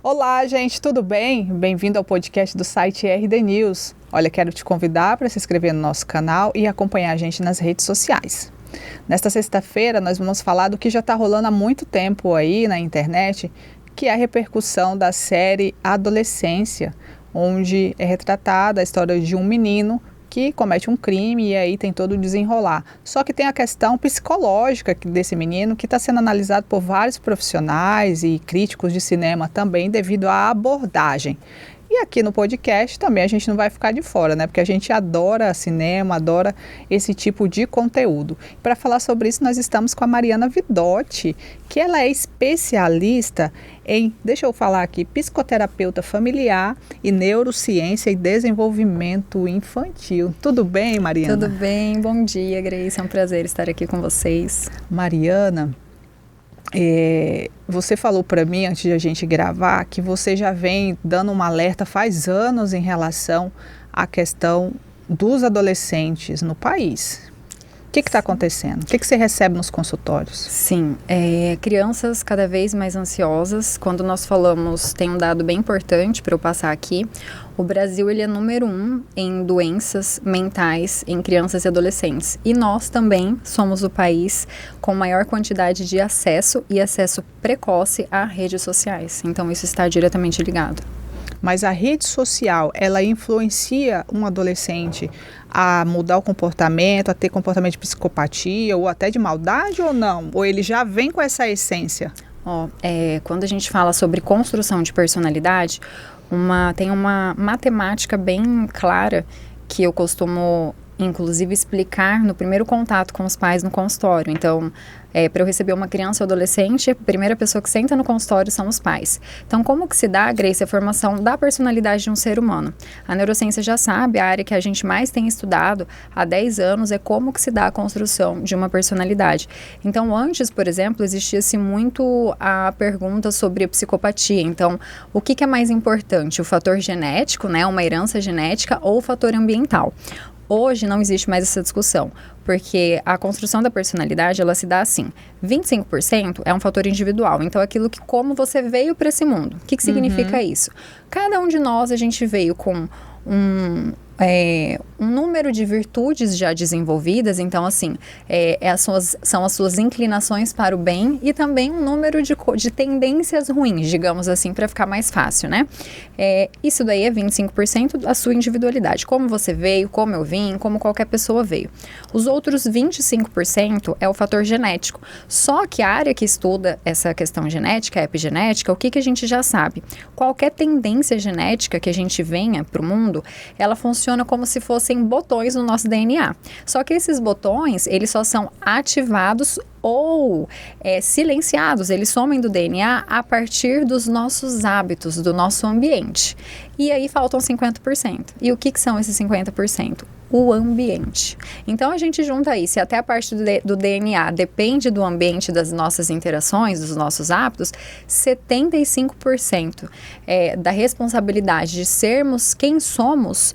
Olá, gente, tudo bem? Bem-vindo ao podcast do site RD News. Olha, quero te convidar para se inscrever no nosso canal e acompanhar a gente nas redes sociais. Nesta sexta-feira, nós vamos falar do que já está rolando há muito tempo aí na internet, que é a repercussão da série Adolescência, onde é retratada a história de um menino que comete um crime e aí tem todo o desenrolar. Só que tem a questão psicológica desse menino que está sendo analisado por vários profissionais e críticos de cinema também devido à abordagem. E aqui no podcast também a gente não vai ficar de fora, né? Porque a gente adora cinema, adora esse tipo de conteúdo. Para falar sobre isso, nós estamos com a Mariana Vidotti, que ela é especialista em, deixa eu falar aqui, psicoterapeuta familiar e neurociência e desenvolvimento infantil. Tudo bem, Mariana? Tudo bem, bom dia, Grace. É um prazer estar aqui com vocês. Mariana, você falou para mim antes de a gente gravar que você já vem dando um alerta faz anos em relação à questão dos adolescentes no país. O que está acontecendo? O que você recebe nos consultórios? Sim, crianças cada vez mais ansiosas. Quando nós falamos, tem um dado bem importante para eu passar aqui. O Brasil ele é número 1 em doenças mentais em crianças e adolescentes. E nós também somos o país com maior quantidade de acesso e acesso precoce a redes sociais. Então isso está diretamente ligado. Mas a rede social, ela influencia um adolescente a mudar o comportamento, a ter comportamento de psicopatia ou até de maldade ou não? Ou ele já vem com essa essência? Quando a gente fala sobre construção de personalidade, tem uma matemática bem clara que eu costumo, inclusive, explicar no primeiro contato com os pais no consultório. Então, para eu receber uma criança ou adolescente, a primeira pessoa que senta no consultório são os pais. Então, como que se dá, Grace, a formação da personalidade de um ser humano? A neurociência já sabe, a área que a gente mais tem estudado há 10 anos é como que se dá a construção de uma personalidade. Então, antes, por exemplo, existia-se muito a pergunta sobre a psicopatia. Então, o que é mais importante? O fator genético, né, uma herança genética ou o fator ambiental? Hoje não existe mais essa discussão, porque a construção da personalidade, ela se dá assim, 25% é um fator individual, então aquilo que como você veio para esse mundo. O que significa isso? Cada um de nós, a gente veio com um número de virtudes já desenvolvidas, então assim, são as suas inclinações para o bem e também um número de tendências ruins, digamos assim, para ficar mais fácil, né? Isso daí é 25% da sua individualidade, como você veio, como eu vim, como qualquer pessoa veio. Os outros 25% é o fator genético, só que a área que estuda essa questão genética, a epigenética, o que a gente já sabe? Qualquer tendência genética que a gente venha para o mundo, ela funciona como se fossem botões no nosso DNA. Só que esses botões, eles só são ativados ou silenciados, eles somem do DNA a partir dos nossos hábitos, do nosso ambiente. E aí faltam 50%. E o que são esses 50%? O ambiente. Então a gente junta aí, se até a parte do DNA depende do ambiente, das nossas interações, dos nossos hábitos, 75% da responsabilidade de sermos quem somos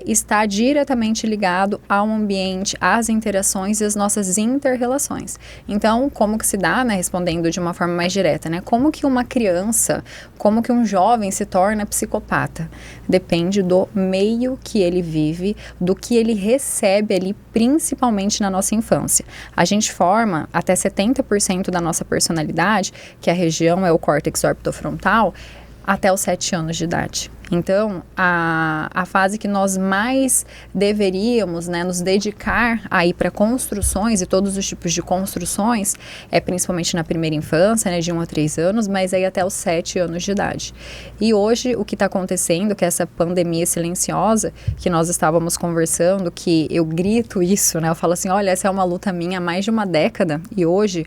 está diretamente ligado ao ambiente, às interações e às nossas inter-relações. Então, como que se dá, né, respondendo de uma forma mais direta, né? Como que uma criança, como que um jovem se torna psicopata? Depende do meio que ele vive, do que ele recebe ali, principalmente na nossa infância. A gente forma até 70% da nossa personalidade, que a região é o córtex orbitofrontal, até os 7 anos de idade. Então, a fase que nós mais deveríamos, né, nos dedicar aí para construções e todos os tipos de construções é principalmente na primeira infância, né, de 1 a 3 anos, mas aí até os 7 anos de idade. E hoje o que está acontecendo, que é essa pandemia silenciosa que nós estávamos conversando, que eu grito isso, né, eu falo assim, olha, essa é uma luta minha há mais de uma década e hoje,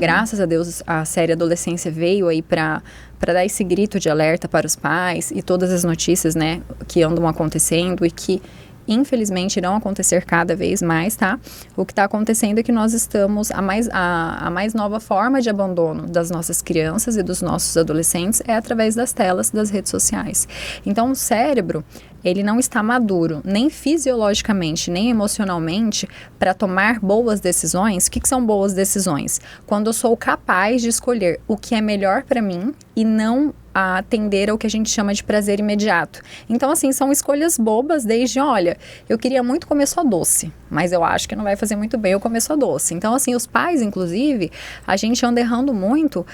graças a Deus, a série Adolescência veio aí para dar esse grito de alerta para os pais e todas as notícias, né, que andam acontecendo e que infelizmente irão acontecer cada vez mais, tá? O que está acontecendo é que nós estamos, a mais nova forma de abandono das nossas crianças e dos nossos adolescentes é através das telas das redes sociais. Então o cérebro, ele não está maduro, nem fisiologicamente, nem emocionalmente, para tomar boas decisões. O que são boas decisões? Quando eu sou capaz de escolher o que é melhor para mim e não a atender ao que a gente chama de prazer imediato. Então, assim, são escolhas bobas desde, olha, eu queria muito comer só doce, mas eu acho que não vai fazer muito bem eu comer só doce. Então, assim, os pais, inclusive, a gente anda errando muito,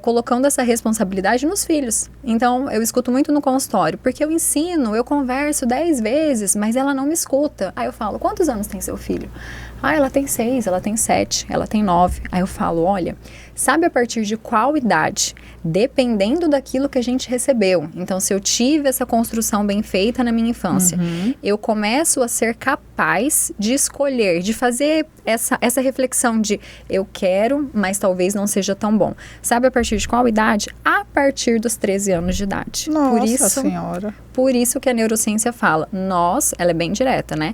colocando essa responsabilidade nos filhos. Então, eu escuto muito no consultório, porque eu ensino, eu converso 10 vezes, mas ela não me escuta. Aí eu falo, quantos anos tem seu filho? Ah, ela tem 6, ela tem 7, ela tem 9. Aí eu falo, olha, sabe a partir de qual idade? Dependendo daquilo que a gente recebeu. Então, se eu tive essa construção bem feita na minha infância, eu começo a ser capaz de escolher, de fazer essa reflexão de eu quero, mas talvez não seja tão bom. Sabe a partir de qual idade? A partir dos 13 anos de idade. Nossa Senhora! Por isso que a neurociência fala, ela é bem direta, né?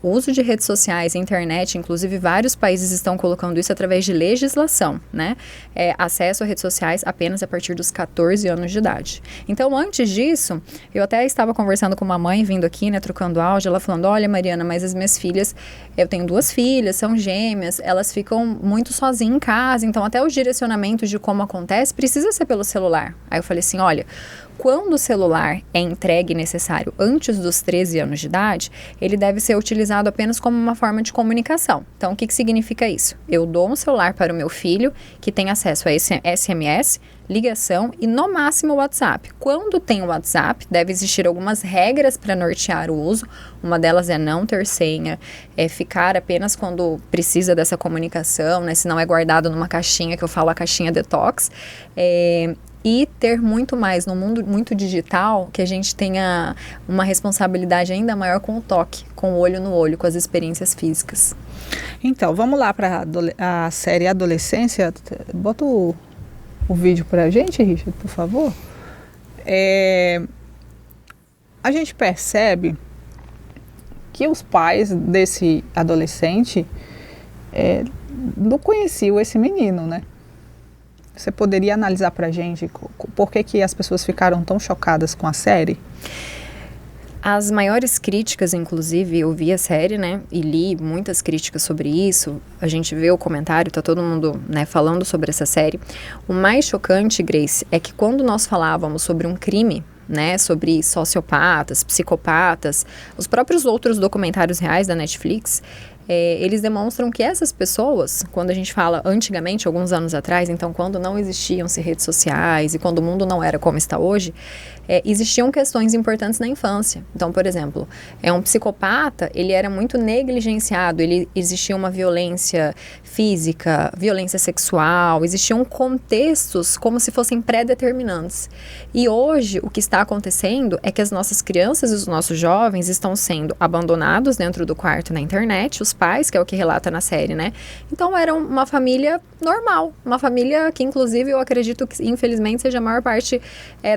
O uso de redes sociais, internet, inclusive vários países estão colocando isso através de legislação, né? Acesso a redes sociais apenas a partir dos 14 anos de idade. Então, antes disso, eu até estava conversando com uma mãe vindo aqui, né, trocando áudio, ela falando, olha, Mariana, mas as minhas filhas, eu tenho 2 filhas, são gêmeas, elas ficam muito sozinhas em casa, então até os direcionamentos de como acontece precisa ser pelo celular. Aí eu falei assim, olha, quando o celular é entregue necessário antes dos 13 anos de idade, ele deve ser utilizado apenas como uma forma de comunicação. Então, o que significa isso? Eu dou um celular para o meu filho, que tem acesso a SMS, ligação e, no máximo, o WhatsApp. Quando tem o WhatsApp, deve existir algumas regras para nortear o uso. Uma delas é não ter senha, ficar apenas quando precisa dessa comunicação, né? Se não é guardado numa caixinha, que eu falo a caixinha detox. E ter muito mais no mundo muito digital, que a gente tenha uma responsabilidade ainda maior com o toque, com o olho no olho, com as experiências físicas. Então, vamos lá para a série Adolescência. Bota o vídeo para a gente, Richard, por favor. A gente percebe que os pais desse adolescente não conheciam esse menino, né? Você poderia analisar pra gente por que as pessoas ficaram tão chocadas com a série? As maiores críticas, inclusive, eu vi a série, né, e li muitas críticas sobre isso. A gente vê o comentário, tá todo mundo, né, falando sobre essa série. O mais chocante, Grace, é que quando nós falávamos sobre um crime, né, sobre sociopatas, psicopatas, os próprios outros documentários reais da Netflix, eles demonstram que essas pessoas, quando a gente fala antigamente, alguns anos atrás, então quando não existiam-se redes sociais e quando o mundo não era como está hoje, existiam questões importantes na infância. Então, por exemplo, um psicopata, ele era muito negligenciado, existia uma violência física, violência sexual, existiam contextos como se fossem pré-determinantes. E hoje, o que está acontecendo é que as nossas crianças e os nossos jovens estão sendo abandonados dentro do quarto na internet, os pais, que é o que relata na série, né? Então, era uma família normal, uma família que, inclusive, eu acredito que, infelizmente, seja a maior parte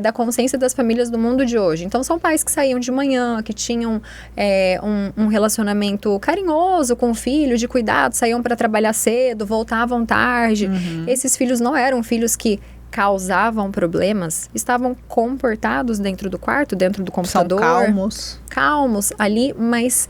da consciência das famílias do mundo de hoje. Então, são pais que saíam de manhã, que tinham um relacionamento carinhoso com o filho, de cuidado, saíam para trabalhar cedo, voltavam tarde. Esses filhos não eram filhos que causavam problemas, estavam comportados dentro do quarto, dentro do computador. São calmos ali, mas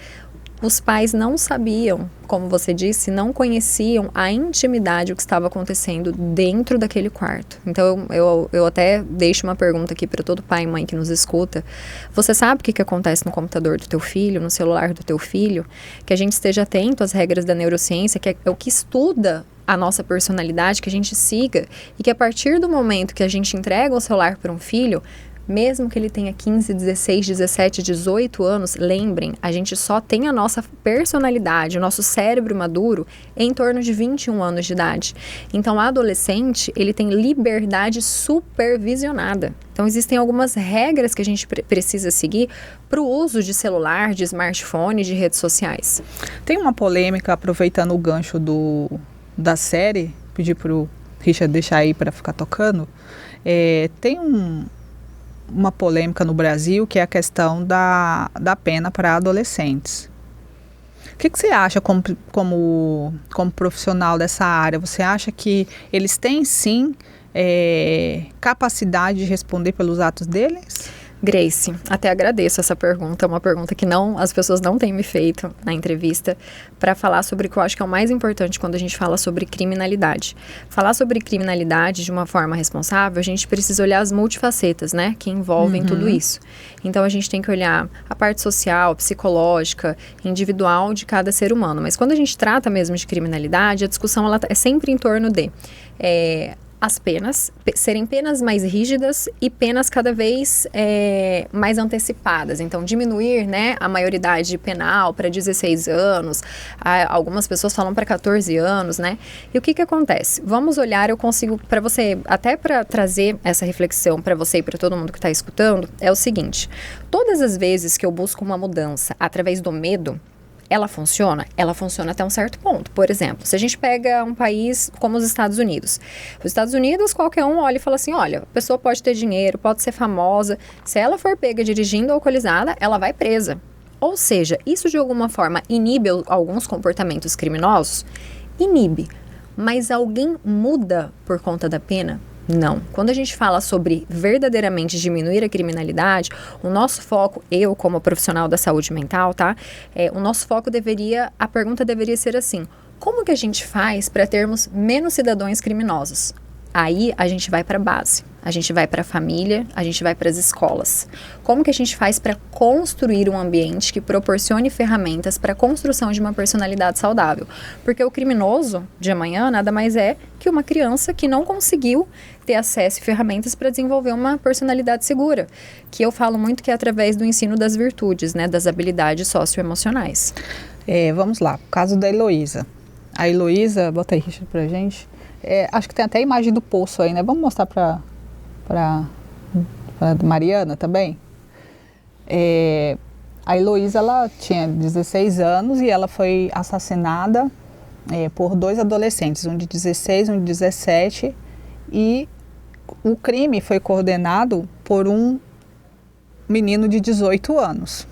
os pais não sabiam, como você disse, não conheciam a intimidade, o que estava acontecendo dentro daquele quarto. Então, eu até deixo uma pergunta aqui para todo pai e mãe que nos escuta. Você sabe o que acontece no computador do teu filho, no celular do teu filho? Que a gente esteja atento às regras da neurociência, que é o que estuda a nossa personalidade, que a gente siga, e que a partir do momento que a gente entrega o celular para um filho, mesmo que ele tenha 15, 16, 17, 18 anos, lembrem, a gente só tem a nossa personalidade, o nosso cérebro maduro em torno de 21 anos de idade. Então, o adolescente, ele tem liberdade supervisionada. Então, existem algumas regras que a gente precisa seguir para o uso de celular, de smartphone, de redes sociais. Tem uma polêmica, aproveitando o gancho da série, pedir para o Richard deixar aí para ficar tocando. Tem uma polêmica no Brasil, que é a questão da pena para adolescentes. O que você acha como profissional dessa área? Você acha que eles têm, sim, capacidade de responder pelos atos deles? Grace, até agradeço essa pergunta, é uma pergunta que as pessoas não têm me feito na entrevista, para falar sobre o que eu acho que é o mais importante quando a gente fala sobre criminalidade. Falar sobre criminalidade de uma forma responsável, a gente precisa olhar as multifacetas, né, que envolvem tudo isso. Então a gente tem que olhar a parte social, psicológica, individual de cada ser humano. Mas quando a gente trata mesmo de criminalidade, a discussão ela é sempre em torno de as penas serem penas mais rígidas e penas cada vez mais antecipadas. Então, diminuir, né, a maioridade penal para 16 anos, algumas pessoas falam para 14 anos, né? E o que acontece? Vamos olhar, eu consigo, para você, até para trazer essa reflexão para você e para todo mundo que está escutando, é o seguinte: todas as vezes que eu busco uma mudança através do medo, ela funciona? Ela funciona até um certo ponto. Por exemplo, se a gente pega um país como os Estados Unidos. Os Estados Unidos, qualquer um olha e fala assim, olha, a pessoa pode ter dinheiro, pode ser famosa. Se ela for pega dirigindo alcoolizada, ela vai presa. Ou seja, isso de alguma forma inibe alguns comportamentos criminosos? Inibe. Mas alguém muda por conta da pena? Não. Quando a gente fala sobre verdadeiramente diminuir a criminalidade, o nosso foco, eu como profissional da saúde mental, tá? O nosso foco a pergunta deveria ser assim: como que a gente faz para termos menos cidadãos criminosos? Aí a gente vai para a base, a gente vai para a família, a gente vai para as escolas. Como que a gente faz para construir um ambiente que proporcione ferramentas para a construção de uma personalidade saudável? Porque o criminoso de amanhã nada mais é que uma criança que não conseguiu ter acesso e ferramentas para desenvolver uma personalidade segura, que eu falo muito que é através do ensino das virtudes, né, das habilidades socioemocionais. Vamos lá, o caso da Heloísa. A Heloísa, bota aí, Richard, pra gente. Acho que tem até a imagem do poço aí, né? Vamos mostrar para Mariana também. A Heloísa, ela tinha 16 anos e ela foi assassinada por 2 adolescentes, um de 16 e um de 17, e o crime foi coordenado por um menino de 18 anos.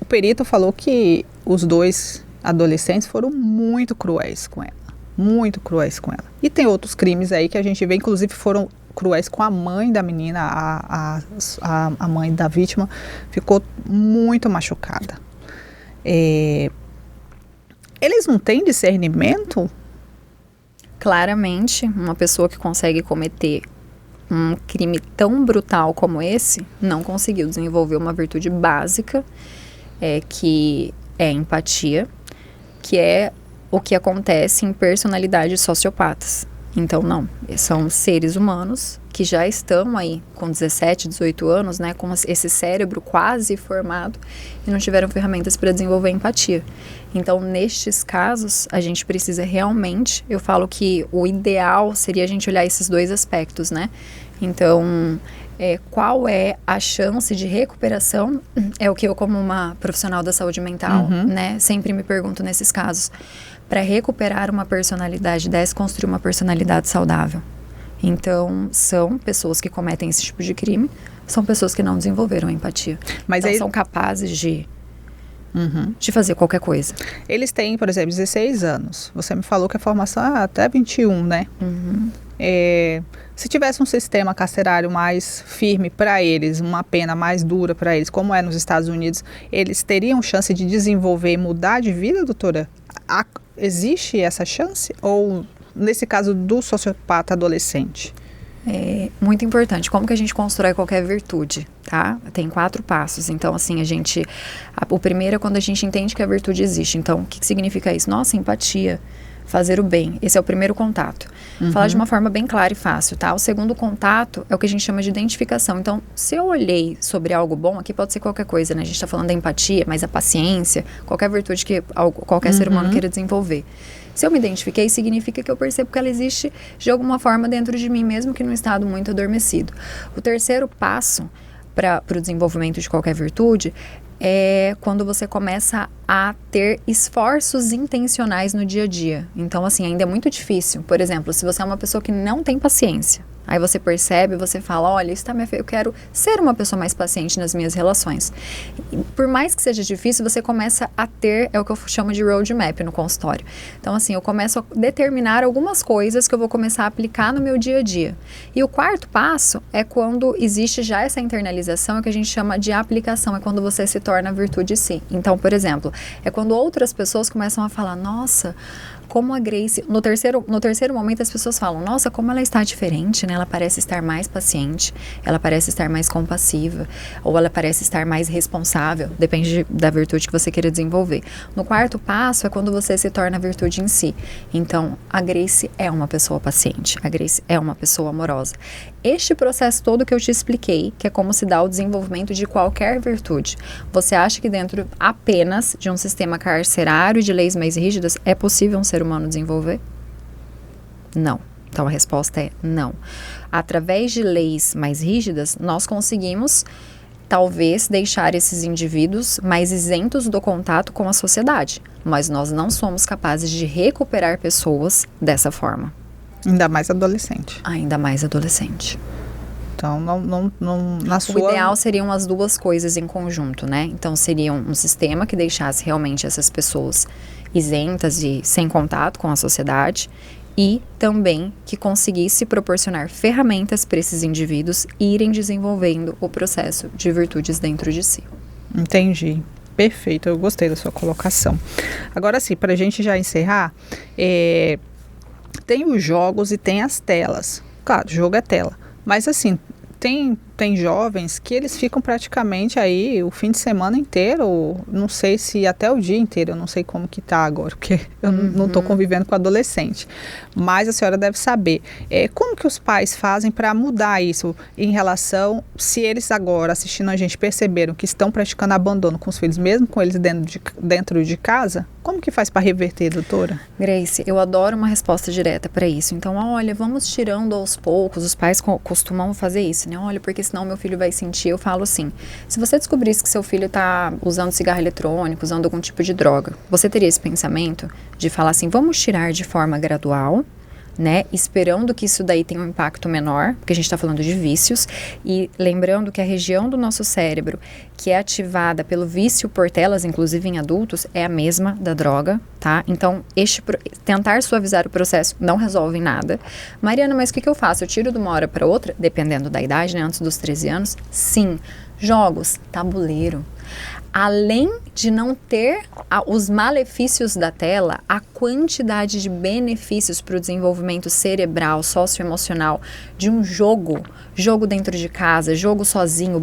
O perito falou que os 2 adolescentes foram muito cruéis com ela. Muito cruéis com ela. E tem outros crimes aí que a gente vê, inclusive foram cruéis com a mãe da menina, a mãe da vítima ficou muito machucada. Eles não têm discernimento? Claramente, uma pessoa que consegue cometer um crime tão brutal como esse, não conseguiu desenvolver uma virtude básica, que é empatia, que é o que acontece em personalidades sociopatas. Então, não, são seres humanos que já estão aí com 17, 18 anos, né, com esse cérebro quase formado e não tiveram ferramentas para desenvolver empatia. Então, nestes casos, a gente precisa realmente, eu falo que o ideal seria a gente olhar esses 2 aspectos, né? Então, qual é a chance de recuperação? É o que eu, como uma profissional da saúde mental, né, sempre me pergunto nesses casos. Para recuperar uma personalidade, construir uma personalidade saudável. Então, são pessoas que cometem esse tipo de crime, são pessoas que não desenvolveram empatia. Mas então, são capazes de fazer qualquer coisa. Eles têm, por exemplo, 16 anos. Você me falou que a formação é até 21, né? Se tivesse um sistema carcerário mais firme para eles, uma pena mais dura para eles, como é nos Estados Unidos, eles teriam chance de desenvolver e mudar de vida, doutora? Existe essa chance? Ou, nesse caso do sociopata adolescente? É muito importante. Como que a gente constrói qualquer virtude, tá? Tem 4 passos. Então, assim, o primeiro é quando a gente entende que a virtude existe. Então, o que significa isso? Nossa, empatia. Fazer o bem. Esse é o primeiro contato. Falar de uma forma bem clara e fácil, tá? O segundo contato é o que a gente chama de identificação. Então, se eu olhei sobre algo bom, aqui pode ser qualquer coisa, né? A gente está falando da empatia, mas a paciência, qualquer virtude que qualquer ser humano queira desenvolver. Se eu me identifiquei, significa que eu percebo que ela existe de alguma forma dentro de mim, mesmo que num estado muito adormecido. O terceiro passo para o desenvolvimento de qualquer virtude é quando você começa a ter esforços intencionais no dia a dia. Então, assim, ainda é muito difícil. Por exemplo, se você é uma pessoa que não tem paciência, aí você percebe, você fala, olha, isso tá me eu quero ser uma pessoa mais paciente nas minhas relações. E por mais que seja difícil, você começa a ter, é o que eu chamo de roadmap no consultório. Então, assim, eu começo a determinar algumas coisas que eu vou começar a aplicar no meu dia a dia. E o quarto passo é quando existe já essa internalização, é o que a gente chama de aplicação, é quando você se torna a virtude em si. Então, por exemplo, é quando outras pessoas começam a falar, nossa, como a Grace, no terceiro momento as pessoas falam, nossa, como ela está diferente, né? Ela parece estar mais paciente, ela parece estar mais compassiva, ou ela parece estar mais responsável, depende da virtude que você queira desenvolver. No quarto passo é quando você se torna a virtude em si. Então, a Grace é uma pessoa paciente, a Grace é uma pessoa amorosa. Este processo todo que eu te expliquei, que é como se dá o desenvolvimento de qualquer virtude, você acha que dentro apenas de um sistema carcerário e de leis mais rígidas é possível um ser humano desenvolver? Não. Então a resposta é não. Através de leis mais rígidas, nós conseguimos talvez deixar esses indivíduos mais isentos do contato com a sociedade, mas nós não somos capazes de recuperar pessoas dessa forma. Ainda mais adolescente. Ainda mais adolescente. Então, não na sua... O ideal seriam as duas coisas em conjunto, né? Então, seria um sistema que deixasse realmente essas pessoas isentas e sem contato com a sociedade e também que conseguisse proporcionar ferramentas para esses indivíduos irem desenvolvendo o processo de virtudes dentro de si. Entendi. Perfeito, eu gostei da sua colocação. Agora sim, para a gente já encerrar, tem os jogos e tem as telas. Claro, jogo é tela. Mas assim, tem jovens que eles ficam praticamente aí o fim de semana inteiro, não sei se até o dia inteiro, eu não sei como que tá agora, porque eu não estou convivendo com adolescente. Mas a senhora deve saber, como que os pais fazem para mudar isso em relação, se eles agora assistindo a gente perceberam que estão praticando abandono com os filhos, mesmo com eles dentro de casa, como que faz para reverter, doutora? Grace, eu adoro uma resposta direta para isso. Então, olha, vamos tirando aos poucos, os pais costumam fazer isso, né? Olha, porque senão meu filho vai sentir, eu falo assim, se você descobrisse que seu filho está usando cigarro eletrônico, usando algum tipo de droga, você teria esse pensamento de falar assim, vamos tirar de forma gradual, né, esperando que isso daí tenha um impacto menor, porque a gente está falando de vícios, e lembrando que a região do nosso cérebro que é ativada pelo vício por telas, inclusive em adultos, é a mesma da droga, tá? Então, tentar suavizar o processo não resolve nada. Mariana, mas o que eu faço? Eu tiro de uma hora para outra, dependendo da idade, né, antes dos 13 anos? Sim. Jogos, tabuleiro. Além de não ter os malefícios da tela, a quantidade de benefícios para o desenvolvimento cerebral, socioemocional de um jogo dentro de casa, jogo sozinho,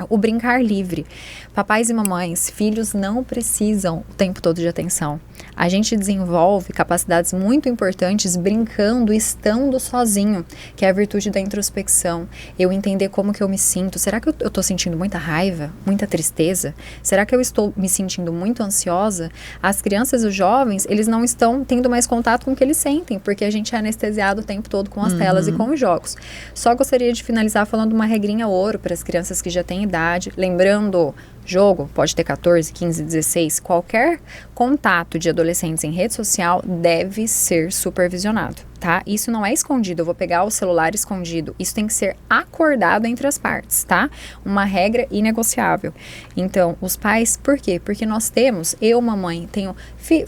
o brincar livre. Papais e mamães, filhos não precisam o tempo todo de atenção. A gente desenvolve capacidades muito importantes brincando, estando sozinho, que é a virtude da introspecção. Eu entender como que eu me sinto. Será que eu estou sentindo muita raiva, muita tristeza? Será que eu estou me sentindo muito ansiosa? As crianças e os jovens, eles não estão tendo mais contato com o que eles sentem, porque a gente é anestesiado o tempo todo com as telas e com os jogos. Só gostaria de finalizar falando uma regrinha ouro para as crianças que já têm idade, lembrando... Jogo, pode ter 14, 15, 16, qualquer contato de adolescentes em rede social deve ser supervisionado, tá? Isso não é escondido, eu vou pegar o celular escondido, isso tem que ser acordado entre as partes, tá? Uma regra inegociável. Então, os pais, por quê? Porque nós temos, eu, mamãe,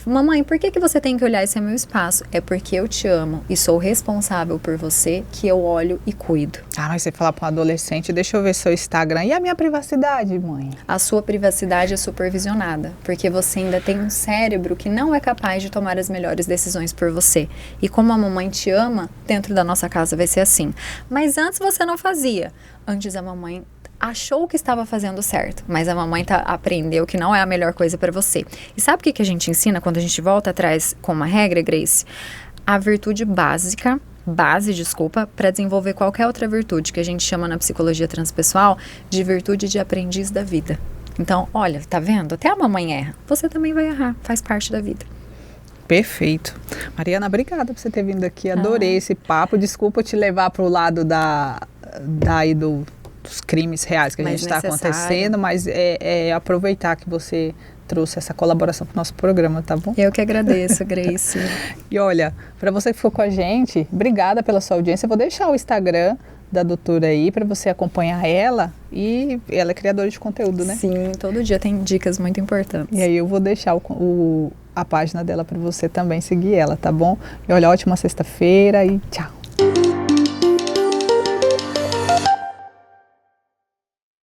mamãe, por que você tem que olhar? Esse é meu espaço. É porque eu te amo e sou responsável por você, que eu olho e cuido. Ah, mas você falar para um adolescente, deixa eu ver seu Instagram. E a minha privacidade, mãe? A sua privacidade é supervisionada, porque você ainda tem um cérebro que não é capaz de tomar as melhores decisões por você. E como a mamãe te ama, dentro da nossa casa vai ser assim. Mas antes você não fazia. Antes a mamãe achou que estava fazendo certo, mas a mamãe aprendeu que não é a melhor coisa para você. E sabe o que a gente ensina quando a gente volta atrás com uma regra, Grace? A virtude base, para desenvolver qualquer outra virtude, que a gente chama na psicologia transpessoal de virtude de aprendiz da vida. Então, olha, tá vendo? Até a mamãe erra. Você também vai errar, faz parte da vida. Perfeito. Mariana, obrigada por você ter vindo aqui. Adorei esse papo. Desculpa te levar para o lado dos crimes reais que a gente está acontecendo, mas aproveitar que você trouxe essa colaboração para o nosso programa, tá bom? Eu que agradeço, Grace. E olha, para você que ficou com a gente, obrigada pela sua audiência. Eu vou deixar o Instagram da doutora aí para você acompanhar ela, e ela é criadora de conteúdo, né? Sim, todo dia tem dicas muito importantes. E aí eu vou deixar a página dela para você também seguir ela, tá bom? E olha, ótima sexta-feira e tchau!